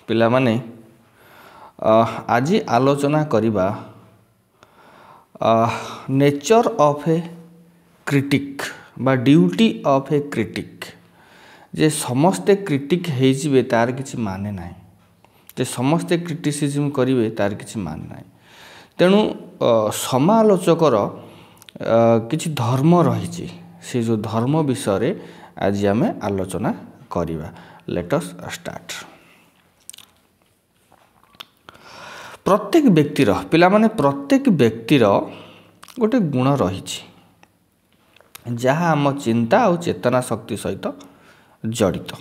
पिला माने आज आलोचना करिबा नेचर ऑफ ए क्रिटिक बा ड्यूटी ऑफ ए क्रिटिक जे समस्ते क्रिटिक होइजिबे तार किछि माने नाही जे समस्ते क्रिटिसिज्म करिवे तार किछि माने नाही तेणु समालोचकर किछि धर्म रही से जो धर्म विषय आज आम आलोचना करिबा। Let us start. प्रत्येक व्यक्तिर पिला माने प्रत्येक व्यक्तिर गोटे गुण रही जहाँ आम चिंता और चेतना शक्ति सहित जड़ित।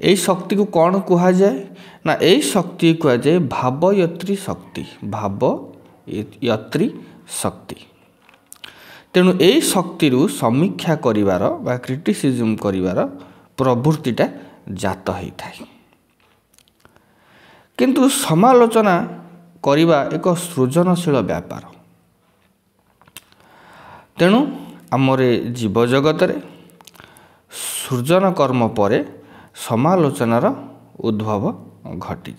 यही शक्ति को कौन कह जाए ना यही शक्ति कह जाए भावयत्री शक्ति। भावयत्री शक्ति तेणु यही शक्ति समीक्षा करिवार बा क्रिटिसिज्म करिवार प्रवृत्तिटा जात होता है। किंतु समालोचना करिवा एक सृजनशील व्यापार। तेणु आमरे जीव जगत रे सृजन कर्म परे समालोचनार उद्भव घटी।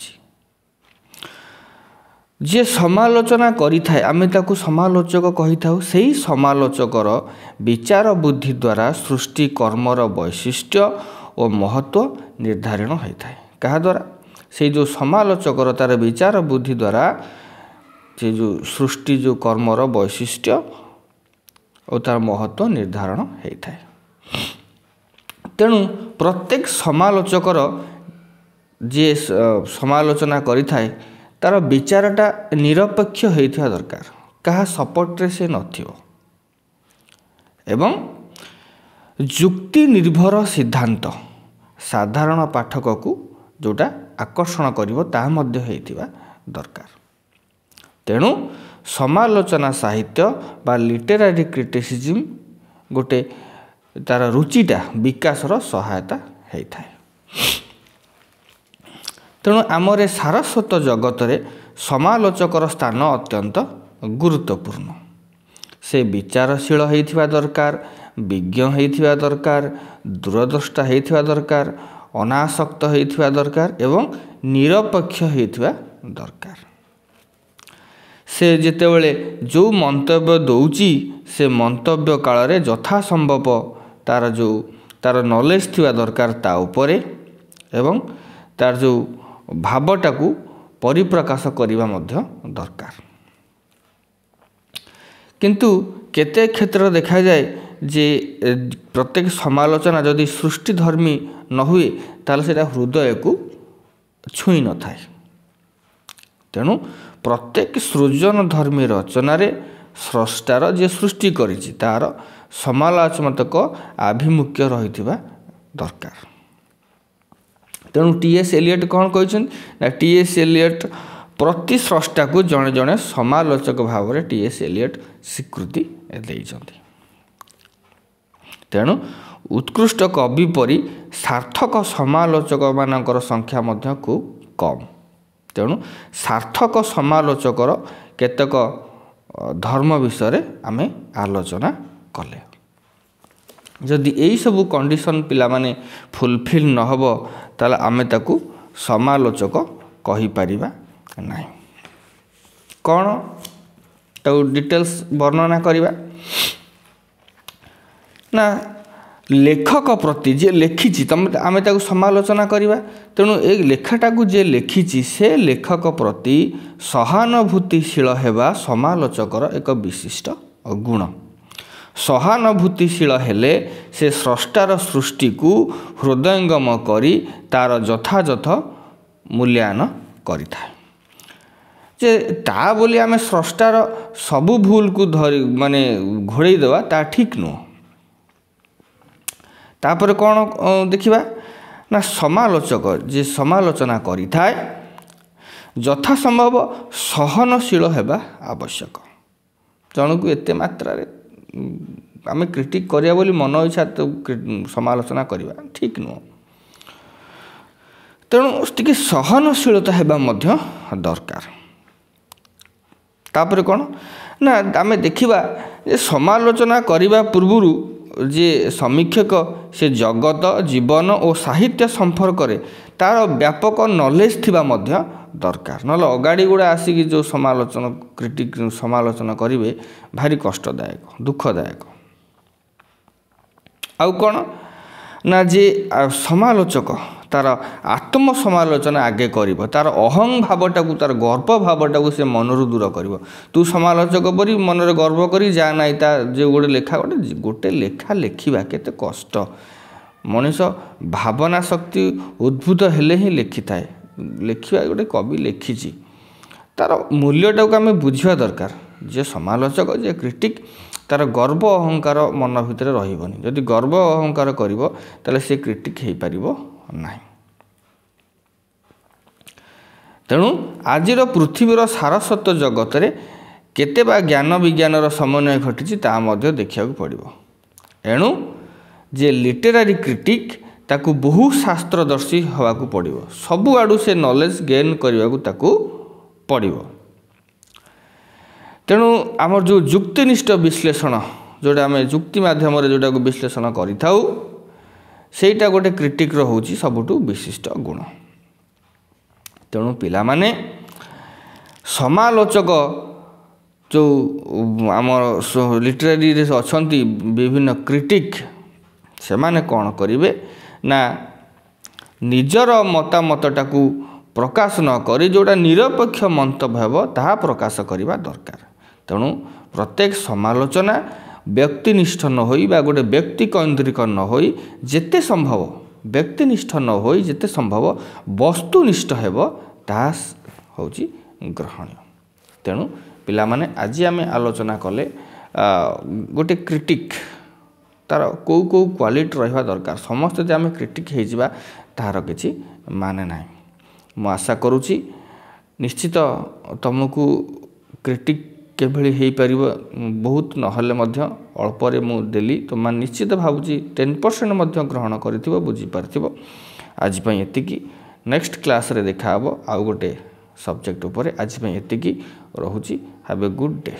जे समालोचना करिथाय आमे ताकू समालोचक कहि थाउ। सेही समालोचकर विचार बुद्धि द्वारा सृष्टि कर्मर वैशिष्ट्य और महत्व निर्धारण होता है। कहा द्वारा से जो समालोचकर तार विचार बुद्धि द्वारा से जो सृष्टि जो कर्मर वैशिष्ट्य और तार महत्व निर्धारण होता है। तेणु प्रत्येक समालोचकर जे समालोचना करिथाय तार विचारटा निरपेक्ष होइथिबा दरकार। कहा सपोर्ट रे से नथिबो एवं युक्ति निर्भर सिद्धांत साधारण पाठक को जोटा आकर्षण करिवो ता मध्य होइथिबा दरकार। तेणु समालोचना साहित्य बा लिटरेरी क्रिटिसिज्म गोटे तार रुचिटा विकासर सहायता होता है। तेणु आमरे सारस्वत जगत रे समालोचकर स्थान अत्यंत गुरुत्वपूर्ण। से विचारशील होइथिबा दरकार, विज्ञ होइथिबा दरकार, दूरदृष्टा होइथिबा दरकार, अनासक्त होइथिबा दरकार एवं निरपेक्ष होइथिबा दरकार। से जेतेबेले जो मंतव्य दौची से मंतव्य काल रे यथा संभव तार नॉलेज थिबा दरकार ता उपरे एवं तार जो भावटा को परिप्रकाश करिबा मध्य दरकार। किंतु केते क्षेत्र देखा जाए जे प्रत्येक समालोचना जदि सृष्टिधर्मी न हुए ताले सेटा हृदय को छुई न थाए। तेणु प्रत्येक सृजनधर्मी रचना रे स्रष्टार जे सृष्टि करिछि तार समालोचनात्मक आभिमुख्य रहिथिबा दरकार। तेणु टीएस एलियट कौन कहते टीएस एलियट प्रति स्रष्टा को जड़े जड़े समालोचक भाव में टीएस एलियट स्वीकृति देइछन्ति। तेणु उत्कृष्ट कवि परी सार्थक समालोचक मानकर संख्या मध्य खूब कम। तेणु सार्थक समालोचकर केतक धर्म विषय आमे आलोचना कले जदि यही सब कंडीशन पिला माने फुलफिल न होबो ताले आमे ताकू समालोचक कहि परिबा नाही। कौन तो डिटेल्स वर्णना करिबा ना लेखक प्रति जे लेखिछि तमे आमे ताकू समालोचना करिबा। तेणु ए लेखाटा को जे लेखिछि से लेखक प्रति सहानुभूतिशील हेबा समालोचकर एक विशिष्ट गुण। सहानुभूतिशील हेले से स्रष्टार सृष्टि को हृदयंगम करी तार यथायथ मूल्यांकन करिथाय। जे ता बोली आमे स्रष्टार सबु भूल को धरी माने घोड़े देवा ता ठीक नुह। तापर कौन देखिबा ना समालोचक जे समालोचना करिथाय यथा संभव सहनशील हेबा आवश्यक। जणकु एते मात्रा रे आमे क्रिटिक करिया बोली मन इच्छा तो समालोचना करिबा ठीक नुह। तेणु टिके सहनशीलता हेबा मध्य दरकार। तापर कौन ନା ଆମେ ଦେଖିବା ଯେ ସମାଲୋଚନା କରିବା ପୂର୍ବରୁ ଯେ ସମୀକ୍ଷକ ସେ ଜଗତ ଜୀବନ ଓ ସାହିତ୍ୟ ସମ୍ପର୍କରେ ତା'ର ବ୍ୟାପକ ନଲେଜ ଥିବା ମଧ୍ୟ ଦରକାର। ନହେଲେ ଅଗାଡ଼ି ଗୁଡ଼ା ଆସିକି ଯେଉଁ ସମାଲୋଚନା କରିବେ ଭାରି କଷ୍ଟଦାୟକ ଦୁଃଖଦାୟକ। ଆଉ କ'ଣ ନା ଯେ ସମାଲୋଚକ ତା'ର ଆତ୍ମସମାଲୋଚନା ଆଗେ କରିବ, ତା'ର ଅହଂ ଭାବଟାକୁ ତା'ର ଗର୍ବ ଭାବଟାକୁ ସେ ମନରୁ ଦୂର କରିବ। ତୁ ସମାଲୋଚକ ପରି ମନରେ ଗର୍ବ କରି ଯା ନାହିଁ ତା ଯେଉଁ ଗୋଟେ ଲେଖା ଲେଖିବା କେତେ କଷ୍ଟ। ମଣିଷ ଭାବନା ଶକ୍ତି ଉଦ୍ଭୁତ ହେଲେ ହିଁ ଲେଖିଥାଏ। ଲେଖିବା ଗୋଟେ କବି ଲେଖିଛି ତା'ର ମୂଲ୍ୟଟାକୁ ଆମେ ବୁଝିବା ଦରକାର। ଯେ ସମାଲୋଚକ ଯେ କ୍ରିଟିକ୍ ତା'ର ଗର୍ବ ଅହଙ୍କାର ମନ ଭିତରେ ରହିବନି। ଯଦି ଗର୍ବ ଅହଙ୍କାର କରିବ ତାହେଲେ ସେ କ୍ରିଟିକ୍ ହୋଇପାରିବ ନାହିଁ। ତେଣୁ ଆଜିର ପୃଥିବୀର ସାରସ୍ୱତ ଜଗତରେ କେତେ ବା ଜ୍ଞାନ ବିଜ୍ଞାନର ସମନ୍ୱୟ ଘଟିଛି ତାହା ମଧ୍ୟ ଦେଖିବାକୁ ପଡ଼ିବ। ଏଣୁ ଯେ ଲିଟେରାରୀ କ୍ରିଟିକ୍ ତାକୁ ବହୁ ଶାସ୍ତ୍ରଦର୍ଶୀ ହେବାକୁ ପଡ଼ିବ। ସବୁଆଡ଼ୁ ସେ ନଲେଜ ଗେନ୍ କରିବାକୁ ତାକୁ ପଡ଼ିବ। ତେଣୁ ଆମର ଯେଉଁ ଯୁକ୍ତିନିଷ୍ଠ ବିଶ୍ଳେଷଣ ଯେଉଁଟା ଆମେ ଯୁକ୍ତି ମାଧ୍ୟମରେ ଯେଉଁଟାକୁ ବିଶ୍ଳେଷଣ କରିଥାଉ ସେଇଟା ଗୋଟେ କ୍ରିଟିକ୍ର ହେଉଛି ସବୁଠୁ ବିଶିଷ୍ଟ ଗୁଣ। ତେଣୁ ପିଲାମାନେ ସମାଲୋଚକ ଯେଉଁ ଆମର ଲିଟେରାରୀରେ ଅଛନ୍ତି ବିଭିନ୍ନ କ୍ରିଟିକ୍ ସେମାନେ କ'ଣ କରିବେ ନା ନିଜର ମତାମତଟାକୁ ପ୍ରକାଶ ନ କରି ଯେଉଁଟା ନିରପେକ୍ଷ ମନ୍ତବ୍ୟ ହେବ ତାହା ପ୍ରକାଶ କରିବା ଦରକାର। ତେଣୁ ପ୍ରତ୍ୟେକ ସମାଲୋଚନା ବ୍ୟକ୍ତିନିଷ୍ଠ ନ ହୋଇ ବା ଗୋଟେ ବ୍ୟକ୍ତି କୈନ୍ଦ୍ରିକ ନ ହୋଇ ଯେତେ ସମ୍ଭବ ବ୍ୟକ୍ତିନିଷ୍ଠ ନ ହୋଇ ଯେତେ ସମ୍ଭବ ବସ୍ତୁନିଷ୍ଠ ହେବ ତାହା ହେଉଛି ଗ୍ରହଣୀୟ। ତେଣୁ ପିଲାମାନେ ଆଜି ଆମେ ଆଲୋଚନା କଲେ ଗୋଟେ କ୍ରିଟିକ୍ ତା'ର କେଉଁ କ୍ୱାଲିଟି ରହିବା ଦରକାର। ସମସ୍ତେ ଯଦି ଆମେ କ୍ରିଟିକ୍ ହେଇଯିବା ତାହାର କିଛି ମାନେ ନାହିଁ। ମୁଁ ଆଶା କରୁଛି ନିଶ୍ଚିତ ତୁମକୁ କ୍ରିଟିକ୍ କିଭଳି ହୋଇପାରିବ ବହୁତ ନହେଲେ ମଧ୍ୟ ଅଳ୍ପରେ ମୁଁ ଦେଲି। ତୁମମାନେ ନିଶ୍ଚିତ ଭାବୁଛି 10% ମଧ୍ୟ ଗ୍ରହଣ କରିଥିବ ବୁଝିପାରିଥିବ। ଆଜି ପାଇଁ ଏତିକି। ନେକ୍ସଟ କ୍ଲାସ୍ରେ ଦେଖାହେବ ଆଉ ଗୋଟେ ସବଜେକ୍ଟ ଉପରେ। ଆଜି ପାଇଁ ଏତିକି ରହୁଛି। Have a good day.